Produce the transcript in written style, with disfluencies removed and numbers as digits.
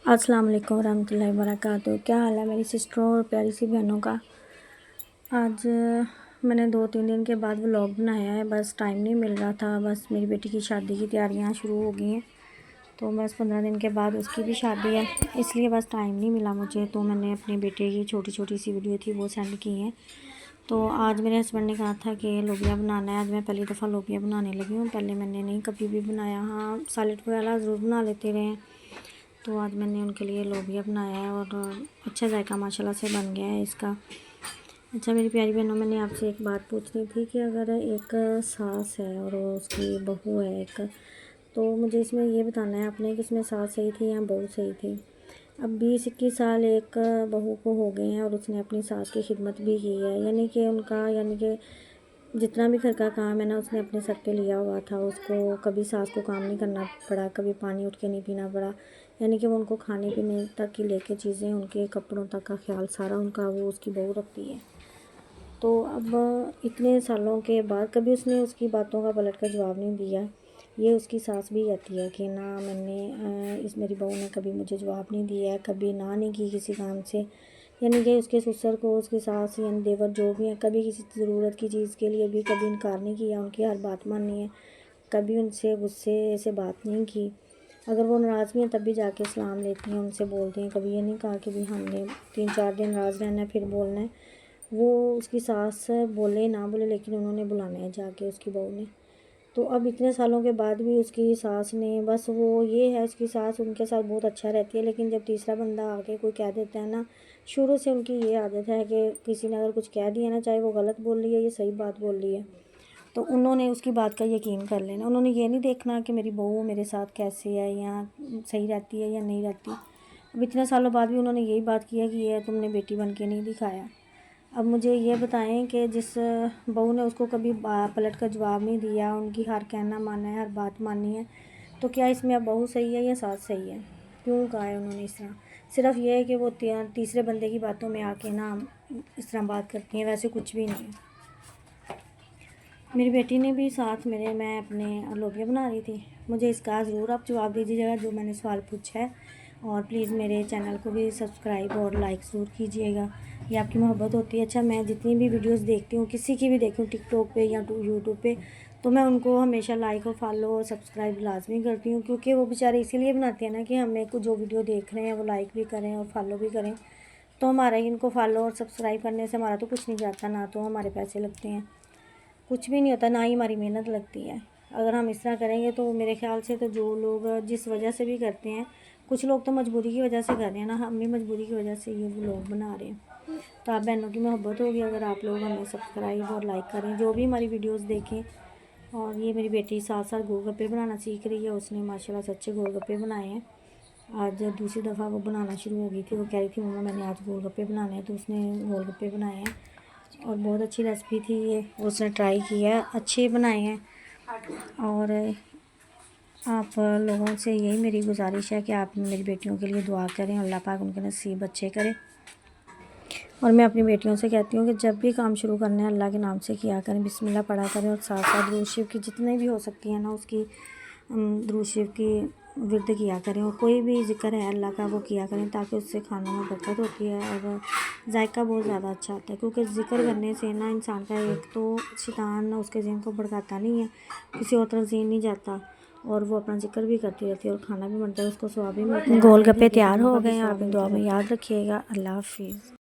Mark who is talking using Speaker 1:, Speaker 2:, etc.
Speaker 1: अस्सलाम वालेकुम रहमतुल्लाहि वबरकातुहू। क्या हाल है मेरी सिस्टरों और प्यारी सी बहनों का। आज मैंने 2-3 दिन के बाद व्लॉग बनाया है। बस टाइम नहीं मिल रहा था। बस मेरी बेटी की शादी की तैयारियां शुरू हो गई हैं, तो बस 15 दिन के बाद उसकी भी शादी है, इसलिए बस टाइम नहीं मिला मुझे। तो मैंने अपने बेटे की छोटी छोटी सी वीडियो थी वो सेंड की हैं। तो आज मेरे हस्बैंड ने कहा था कि लोबिया बनाना है। आज मैं पहली दफ़ा लोबिया बनाने लगी हूँ, पहले मैंने नहीं कभी भी बनाया। हाँ, सैलेड वगैरह ज़रूर बना लेते रहे। तो आज मैंने उनके लिए लोबिया बनाया है और अच्छा जायका माशाल्लाह से बन गया है इसका। अच्छा मेरी प्यारी बहनों, मैंने आपसे एक बात पूछनी थी कि अगर एक सास है और उसकी बहू है एक, तो मुझे इसमें ये बताना है आपने कि इसमें सास सही थी या बहू सही थी। अब 20-21 साल एक बहू को हो गए हैं और उसने अपनी सास की खिदमत भी की है, यानी कि जितना भी घर का काम है ना उसने अपने सर पे लिया हुआ था। उसको कभी सास को काम नहीं करना पड़ा, कभी पानी उठ के नहीं पीना पड़ा, यानी कि वो उनको खाने पीने तक की लेके चीज़ें, उनके कपड़ों तक का ख्याल सारा उनका वो उसकी बहू रखती है। तो अब इतने सालों के बाद कभी उसने उसकी बातों का पलट कर जवाब नहीं दिया। ये उसकी सास भी कहती है कि ना इस मेरी बहू ने कभी मुझे जवाब नहीं दिया है, कभी ना नहीं की किसी काम से, यानी कि उसके ससुर को उसकी सास यानी देवर जो भी हैं कभी किसी ज़रूरत की चीज़ के लिए भी कभी इनकार नहीं किया, उनकी हर बात मानी है, कभी उनसे गुस्से से बात नहीं की। अगर वो नाराज़ भी हैं तब भी जाके सलाम लेती हैं, उनसे बोलती हैं। कभी ये नहीं कहा कि भी हमने 3-4 दिन नाराज़ रहना है फिर बोलना है। वो उसकी सास बोले ना बोले लेकिन उन्होंने बुलाना है जाके उसकी बहू ने। तो अब इतने सालों के बाद भी उसकी सास ने बस वो ये है, उसकी सास उनके साथ बहुत अच्छा रहती है, लेकिन जब तीसरा बंदा आके कोई कह देता है ना, शुरू से उनकी ये आदत है कि किसी ने अगर कुछ कह दिया ना, चाहे वो गलत बोल रही है या सही बात बोल रही है, तो उन्होंने उसकी बात का यकीन कर लेना। उन्होंने ये नहीं देखना कि मेरी बहू मेरे साथ कैसी है या सही रहती है या नहीं रहती। अब इतने सालों बाद भी उन्होंने यही बात की है कि ये तुमने बेटी बन के नहीं दिखाया। अब मुझे ये बताएं कि जिस बहू ने उसको कभी पलट कर जवाब नहीं दिया, उनकी हर कहना माना है, हर बात मानी है, तो क्या इसमें अब बहू सही है या सास सही है? क्यों कहा है उन्होंने इस तरह? सिर्फ ये है कि वो तीसरे बंदे की बातों में आके ना इस तरह बात करती हैं, वैसे कुछ भी नहीं है। मेरी बेटी ने भी साथ मेरे, मैं अपने लोबिया बना रही थी। मुझे इसका ज़रूर आप जवाब दीजिएगा जो मैंने सवाल पूछा है, और प्लीज़ मेरे चैनल को भी सब्सक्राइब और लाइक ज़रूर कीजिएगा, ये आपकी मोहब्बत होती है। अच्छा, मैं जितनी भी वीडियोस देखती हूँ, किसी की भी देखती हूँ टिकटॉक पे या यूट्यूब पे, तो मैं उनको हमेशा लाइक और फॉलो और सब्सक्राइब लाजमी करती हूँ, क्योंकि वो बेचारे इसीलिए बनाते हैं ना कि हमें को जो वीडियो देख रहे हैं वो लाइक भी करें और फॉलो भी करें। तो हमारा इनको फॉलो और सब्सक्राइब करने से हमारा तो कुछ नहीं जाता, ना तो हमारे पैसे लगते हैं, कुछ भी नहीं होता, ना ही हमारी मेहनत लगती है। अगर हम इस तरह करेंगे तो मेरे ख्याल से तो जो लोग जिस वजह से भी करते हैं, कुछ लोग तो मजबूरी की वजह से कर रहे हैं ना, हम भी मजबूरी की वजह से ये व्लॉग बना रहे हैं। तो आप बहनों की मोहब्बत होगी अगर आप लोग हमें सब्सक्राइब और लाइक करें, जो भी हमारी वीडियोस देखें। और ये मेरी बेटी साथ साथ गोलगप्पे बनाना सीख रही है, उसने माशाल्लाह से अच्छे गोलगप्पे बनाए हैं। आज दूसरी दफ़ा वो बनाना शुरू हो गई थी, वो कह रही थी मम्मा मैंने आज गोलगप्पे बनाने हैं, तो उसने गोलगप्पे बनाए हैं और बहुत अच्छी रेसिपी थी ये, उसने ट्राई किया है, अच्छे बनाए हैं। और आप लोगों से यही मेरी गुजारिश है कि आप मेरी बेटियों के लिए दुआ करें, अल्लाह पाक उनके नसीब अच्छे करे। और मैं अपनी बेटियों से कहती हूँ कि जब भी काम शुरू करना है अल्लाह के नाम से किया करें, बिस्मिल्लाह पढ़ा करें, और साथ साथ दुरूद शरीफ की जितनी भी हो सकती है ना उसकी दुरूद शरीफ की विर्द किया करें, और कोई भी ज़िक्र है अल्लाह का वो किया करें, ताकि उससे खानों में बरकत होती है और जायका बहुत ज़्यादा अच्छा आता है। क्योंकि ज़िक्र करने से ना इंसान का एक तो शैतान उसके ज़हन को भड़काता नहीं है, किसी और तरफ ज़हन नहीं जाता, और वो अपना जिक्र भी करती रहती है और खाना भी बनता है, उसको सवाब भी मिलता है। गोलगप्पे तैयार हो गए हैं, आप दुआ में याद रखिएगा। अल्लाह हाफिज़।